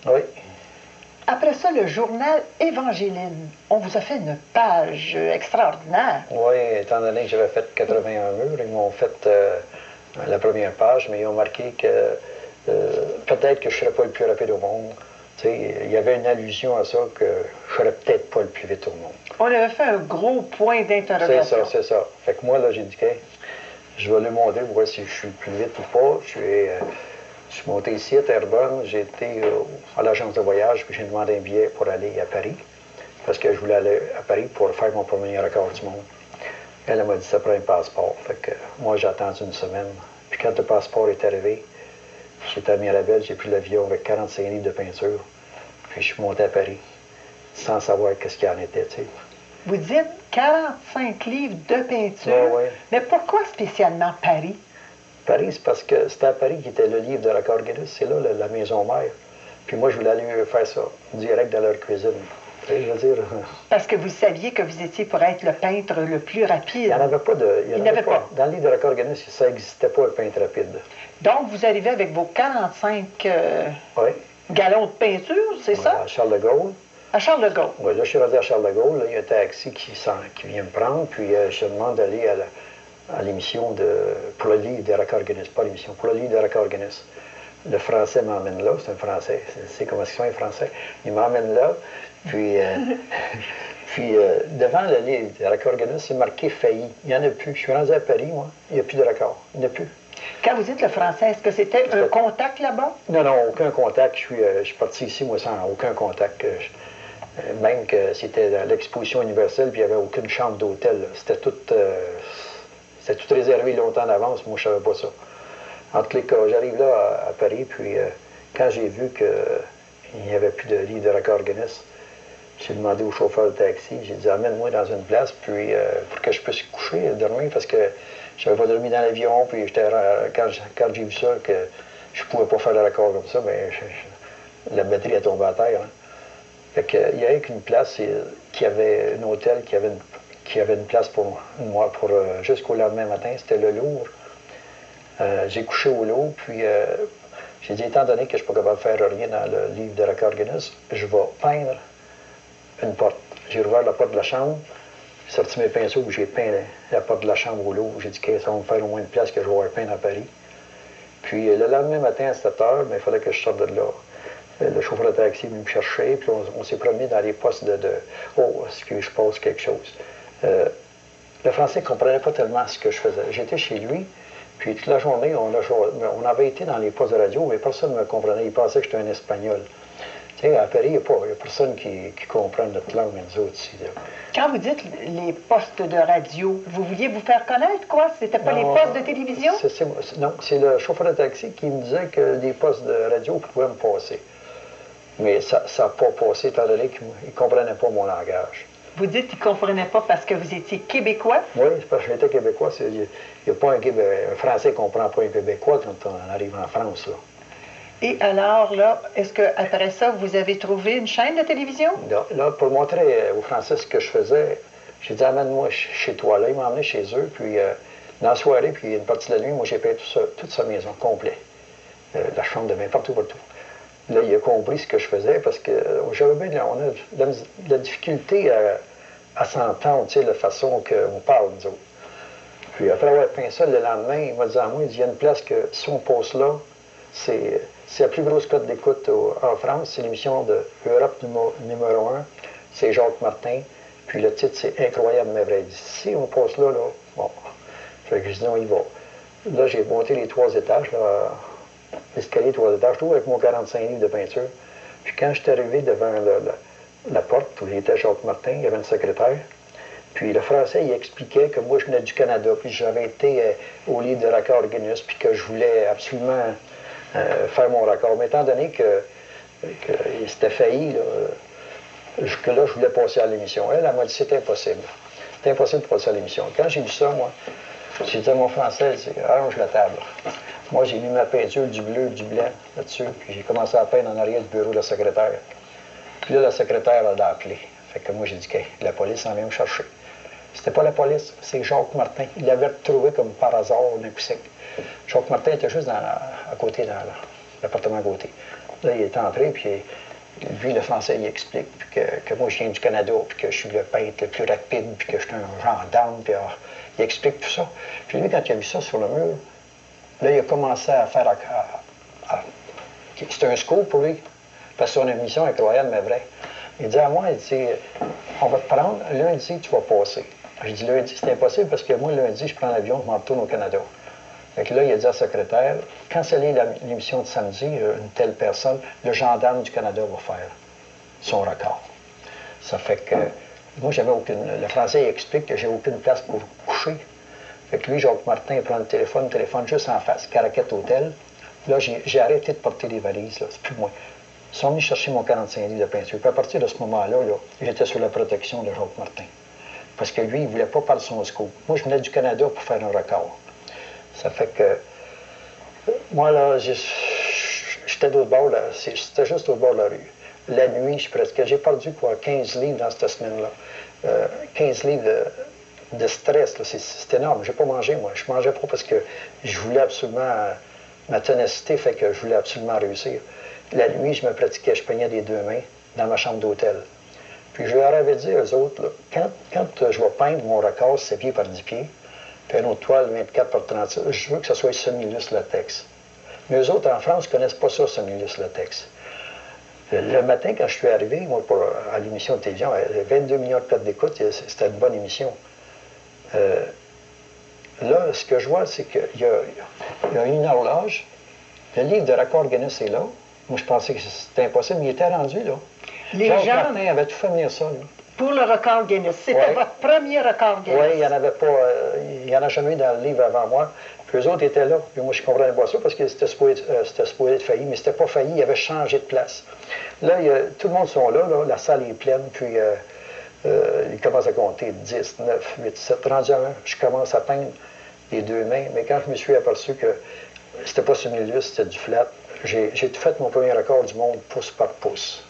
Oui. Après ça, le journal Évangéline. On vous a fait une page extraordinaire. Oui, étant donné que j'avais fait 81 murs, ils m'ont fait la première page, mais ils ont marqué que peut-être que je ne serais pas le plus rapide au monde. Tu sais, il y avait une allusion à ça que je ne serais peut-être pas le plus vite au monde. On avait fait un gros point d'interrogation. C'est ça. Fait que moi, là, j'ai dit que je vais lui montrer, voir si je suis plus vite ou pas. Je suis monté ici à Terrebonne, j'ai été à l'agence de voyage, puis j'ai demandé un billet pour aller à Paris, parce que je voulais aller à Paris pour faire mon premier record du monde. Elle m'a dit, ça prend un passeport. Fait que moi, j'ai attendu une semaine. Puis quand le passeport est arrivé, j'étais à Mirabel, j'ai pris l'avion avec 45 livres de peinture. Puis je suis monté à Paris, sans savoir qu'est-ce qu'il y en était, tu sais. Vous dites 45 livres de peinture. Oui. Mais pourquoi spécialement Paris? Paris, c'est parce que c'était à Paris qui était le livre de record Guinness. C'est là la maison mère. Puis moi, je voulais aller faire ça, direct dans leur cuisine. Tu sais, je veux dire... Parce que vous saviez que vous étiez pour être le peintre le plus rapide. Il n'y en avait pas de... Il n'y avait pas. Dans le livre de record Guinness, ça n'existait pas, un peintre rapide. Donc, vous arrivez avec vos 45 oui. gallons de peinture, c'est ça? À Charles de Gaulle. À Charles de Gaulle. Oui, là, je suis rendu à Charles de Gaulle. Là, il y a un taxi qui vient me prendre, puis je demande d'aller à l'émission pour le livre des records Guinness, pas l'émission, pour le livre des records Guinness. Le Français m'emmène là, c'est un Français, c'est comment ils sont les Français. Il m'emmène là, puis, devant le livre des records Guinness, c'est marqué failli. Il n'y en a plus. Je suis rendu à Paris, moi, il n'y a plus de record. Il n'y en a plus. Quand vous dites le français, est-ce que c'était un contact là-bas? Non, aucun contact. Je suis parti ici, moi, sans aucun contact. Même que c'était dans l'exposition universelle, puis il n'y avait aucune chambre d'hôtel. C'était tout réservé longtemps d'avance. Moi, je ne savais pas ça. En tous les cas, j'arrive là à Paris, puis quand j'ai vu qu'il n'y avait plus de livre de record Guinness, j'ai demandé au chauffeur de taxi, j'ai dit, amène-moi dans une place, puis pour que je puisse coucher, dormir, parce que je n'avais pas dormi dans l'avion, puis quand j'ai vu ça, que je ne pouvais pas faire le record comme ça, mais la batterie a tombé à terre. Hein. Fait qu'il y avait qu'une place qui avait un hôtel, qui avait une place pour moi jusqu'au lendemain matin, c'était le Louvre. J'ai couché au Louvre, puis j'ai dit, étant donné que je ne suis pas capable de faire rien dans le livre de record Guinness, je vais peindre une porte. J'ai ouvert la porte de la chambre, j'ai sorti mes pinceaux, j'ai peint la porte de la chambre au Louvre. J'ai dit que ça va me faire au moins une place que je vais avoir peint à Paris. Puis le lendemain matin à 7 h, il fallait que je sorte de là. Le chauffeur de taxi est venu me chercher, puis on s'est promené dans les postes Oh, est-ce que je pose quelque chose? Le français ne comprenait pas tellement ce que je faisais. J'étais chez lui, puis toute la journée, on avait été dans les postes de radio, mais personne ne me comprenait. Il pensait que j'étais un Espagnol. Tu sais, à Paris, il n'y a personne qui comprend notre langue, nous autres ici. Là. Quand vous dites les postes de radio, vous vouliez vous faire connaître, quoi? C'était pas les postes de télévision? Non, c'est le chauffeur de taxi qui me disait que des postes de radio pouvaient me passer. Mais ça n'a pas passé, étant donné qu'il ne comprenait pas mon langage. Vous dites qu'il ne comprenait pas parce que vous étiez québécois? Oui, parce que j'étais québécois. Il n'y a pas un Français qui ne comprend pas un Québécois quand on arrive en France, là. Et alors, là, est-ce qu'après ça, vous avez trouvé une chaîne de télévision? Là, pour montrer aux Français ce que je faisais, j'ai dit, amène-moi chez toi. Là, ils m'ont emmené chez eux, puis dans la soirée, puis une partie de la nuit, moi, j'ai payé toute sa maison, complet. La chambre de bain, partout. Là, il a compris ce que je faisais, parce que on a de la difficulté à s'entendre, tu sais, la façon qu'on parle, nous autres. Puis après avoir peint ça, le lendemain, il m'a dit à moi, il y a une place que, si on pose là, c'est la plus grosse cote d'écoute en France. C'est l'émission de Europe numéro 1. C'est Jacques Martin. Puis le titre, c'est Incroyable mais vrai. Si on passe là, bon. Fait que je dis, on y va. Là, j'ai monté les 3 étages, l'escalier 3 étages, tout avec mon 45 livres de peinture. Puis quand je suis arrivé devant la porte où j'étais Jacques Martin, il y avait une secrétaire. Puis le français, il expliquait que moi, je venais du Canada, puis j'avais été au livre de record Guinness, puis que je voulais absolument faire mon record. Mais étant donné que c'était failli, que là, je voulais passer à l'émission. Elle m'a dit c'est impossible. C'est impossible de passer à l'émission. Quand j'ai vu ça, moi, j'ai dit à mon français, arrange la table. Moi, j'ai mis ma peinture du bleu, du blanc là-dessus, puis j'ai commencé à peindre en arrière du bureau de la secrétaire. Puis là, la secrétaire a appelé. Fait que moi, j'ai dit que la police en vient me chercher. C'était pas la police, c'est Jacques Martin. Il l'avait retrouvé comme par hasard d'un coup sec. Jacques Martin était juste à côté, dans l'appartement à côté. Là, il est entré, puis lui, le français, il explique puis que moi, je viens du Canada, puis que je suis le peintre le plus rapide, puis que je suis un gendarme, puis il explique tout ça. Puis lui, quand il a vu ça sur le mur, là, il a commencé à faire... C'était un scoop pour lui, parce que son émission avec Royal Mevray. Il dit à moi, il dit, on va te prendre, lundi, tu vas passer. J'ai dit, lundi, c'est impossible, parce que moi, lundi, je prends l'avion, je m'en retourne au Canada. Fait que là, il a dit à la secrétaire, cancellez l'émission de samedi, une telle personne, le gendarme du Canada va faire son record. Ça fait que, moi, j'avais aucune... Le français, il explique que j'ai aucune place pour coucher. Fait que lui, Jacques Martin, il prend le téléphone juste en face, Caracat Hôtel. Là, j'ai arrêté de porter les valises, là, c'est plus moi. Ils sont venus chercher mon 45 livres de peinture. Puis à partir de ce moment-là, j'étais sous la protection de Jacques Martin. Parce que lui, il ne voulait pas parler son scoop. Moi, je venais du Canada pour faire un record. Ça fait que, moi, là, j'étais de l'autre bord, là, c'était juste au bord de la rue. La nuit, j'ai perdu quoi, 15 livres dans cette semaine-là. 15 livres de stress, là, c'est énorme. Je n'ai pas mangé, moi. Je ne mangeais pas parce que je voulais absolument, ma ténacité fait que je voulais absolument réussir. La nuit, je me pratiquais, je peignais des deux mains dans ma chambre d'hôtel. Puis je leur avais dit, eux autres, là, quand je vais peindre mon record 7 pieds par 10 pieds, puis une autre toile 24 par 36, je veux que ce soit semi-lus latex. Mais eux autres, en France, ne connaissent pas ça, semi-lus latex. Le matin, quand je suis arrivé, moi, à l'émission de télévision, 22 millions de codes d'écoute, c'était une bonne émission. Là, ce que je vois, c'est qu'il y a une horloge, le livre de record Guinness est là. Moi, je pensais que c'était impossible, mais il était rendu, là. Les Jacques gens... Martin avait tout fait venir ça, là. Pour le record Guinness. C'était votre premier record Guinness. Oui, il n'y en avait pas, il n'y en a jamais eu dans le livre avant moi. Puis eux autres étaient là. Puis moi, je ne comprenais pas ça parce que c'était supposé être failli, mais c'était pas failli, il avait changé de place. Là, tout le monde sont là, la salle est pleine, puis il commence à compter 10, 9, 8, 7, 31. Je commence à peindre les deux mains, mais quand je me suis aperçu que c'était pas semi-lus, c'était du flat, j'ai tout fait mon premier record du monde pouce par pouce.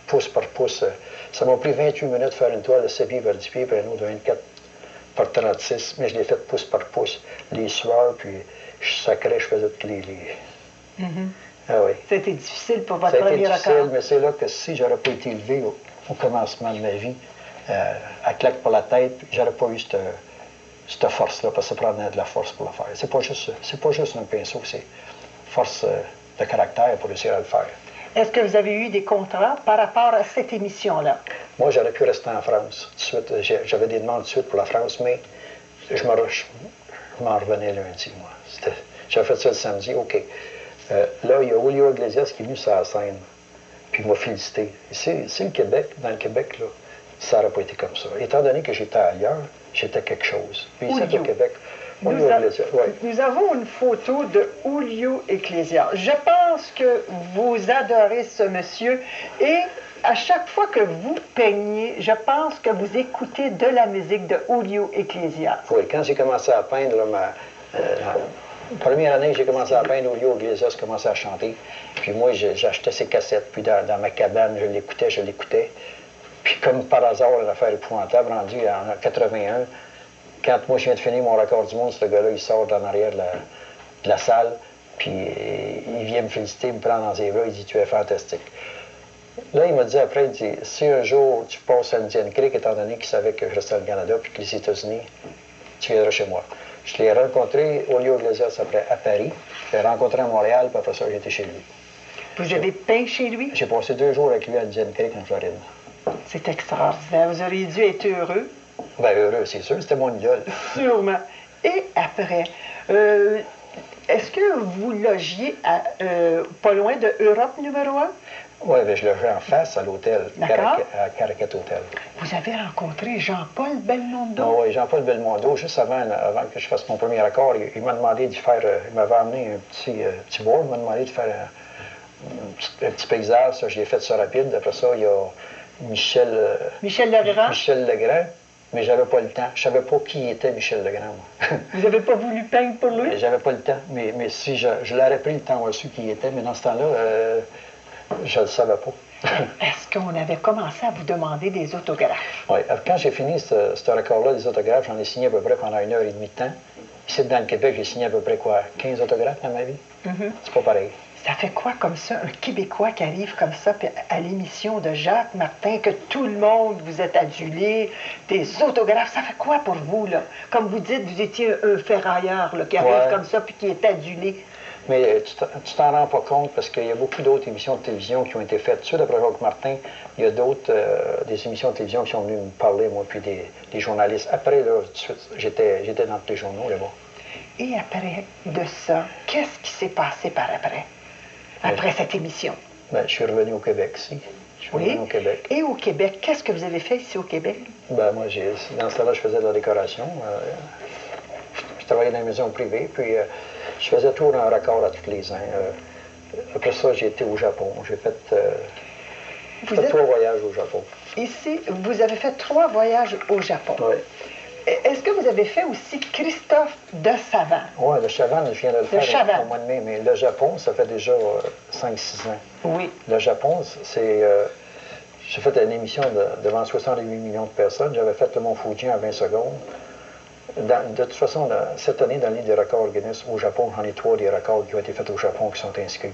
Pouce par pouce. Ça m'a pris 28 minutes de faire une toile de 7 pieds par 10 pieds, puis un autre de 24 par 36, mais je l'ai fait pouce par pouce, les sueurs, puis je sacrais, je faisais toutes les... Ah oui. C'était difficile pour votre premier record. C'était difficile, mais c'est là que si j'aurais pas été élevé au commencement de ma vie, à claque pour la tête, j'aurais pas eu cette force-là, parce que ça prenait de la force pour le faire. C'est pas juste un pinceau, c'est force de caractère pour réussir à le faire. Est-ce que vous avez eu des contrats par rapport à cette émission-là? Moi, j'aurais pu rester en France. Tout de suite, j'avais des demandes tout de suite pour la France, mais je m'en revenais lundi, moi. J'avais fait ça le samedi, OK. Là, il y a Julio Iglesias qui est venu sur la scène, puis il m'a félicité. C'est le Québec, dans le Québec, là, ça n'aurait pas été comme ça. Étant donné que j'étais ailleurs, j'étais quelque chose. Puis ici, au Québec, nous avons une photo de Julio Iglesias. Je pense que vous adorez ce monsieur et à chaque fois que vous peignez, je pense que vous écoutez de la musique de Julio Iglesias. Oui, quand j'ai commencé à peindre, la première année que j'ai commencé à peindre, Julio Iglesias commençait à chanter. Puis moi, j'achetais ses cassettes, puis dans ma cabane, je l'écoutais. Puis comme par hasard, une affaire épouvantable, rendue en 81, quand moi je viens de finir mon record du monde, ce gars-là, il sort en arrière de la salle, puis il vient me féliciter, me prendre dans ses bras, il dit « Tu es fantastique ». Là, il m'a dit après, il dit « Si un jour tu passes à Indian Creek, étant donné qu'il savait que je restais au Canada, puis que les États-Unis, tu viendras chez moi ». Je l'ai rencontré, Julio Iglesias, après à Paris. Je l'ai rencontré à Montréal, puis après ça, j'étais chez lui. Vous avez peint chez lui? J'ai passé 2 jours avec lui à Indian Creek, en Floride. C'est extraordinaire. Vous auriez dû être heureux. Bien, heureux, c'est sûr. C'était mon idole. Sûrement. Et après, est-ce que vous logiez pas loin de Europe numéro 1? Oui, bien, je logeais en face à l'hôtel, à Caracat Hôtel. Vous avez rencontré Jean-Paul Belmondo? Ah oui, Jean-Paul Belmondo, juste avant que je fasse mon premier accord, il m'a demandé de faire, il m'avait amené un petit board, il m'a demandé de faire un petit paysage, ça, je l'ai fait ça rapide. Après ça, il y a Michel Legrand, mais j'avais pas le temps. Je savais pas qui était Michel Legrand, moi. Vous n'avez pas voulu peindre pour lui? J'avais pas le temps, mais si je l'aurais pris le temps aussi qui il était, mais dans ce temps-là, je ne le savais pas. Est-ce qu'on avait commencé à vous demander des autographes? Oui. Quand j'ai fini ce record-là des autographes, j'en ai signé à peu près pendant 1h30 de temps. Ici, dans le Québec, j'ai signé à peu près 15 autographes dans ma vie. C'est pas pareil. Ça fait quoi comme ça, un Québécois qui arrive comme ça puis à l'émission de Jacques Martin, que tout le monde vous est adulé, des autographes, ça fait quoi pour vous, là? Comme vous dites, vous étiez un ferrailleur là, qui arrive comme ça puis qui est adulé. Mais tu t'en rends pas compte parce qu'il y a beaucoup d'autres émissions de télévision qui ont été faites. Tout après Jacques Martin, il y a d'autres des émissions de télévision qui sont venues me parler, moi, puis des journalistes. Après, là, tout de suite, j'étais dans tous les journaux là-bas. Et après de ça, qu'est-ce qui s'est passé par après? Après cette émission? Ben, je suis revenu au Québec, si. Je suis revenu au Québec. Et au Québec, qu'est-ce que vous avez fait ici au Québec? Ben, moi, dans ce temps-là, je faisais de la décoration. Je travaillais dans une maison privée, puis je faisais toujours un raccord à tous les ans. Après ça, j'ai été au Japon. J'ai fait 3 voyages au Japon. Ici, vous avez fait 3 voyages au Japon. Oui. Est-ce que vous avez fait aussi Christophe de Chavannes? Oui, le Chavannes, je viens de le faire au mois de mai, mais le Japon, ça fait déjà 5-6 ans. Oui. Le Japon, c'est... j'ai fait une émission devant 68 millions de personnes. J'avais fait le Mont Fuji en 20 secondes. De toute façon, cette année, dans le livre des records Guinness au Japon, j'en ai 3 des records qui ont été faits au Japon qui sont inscrits.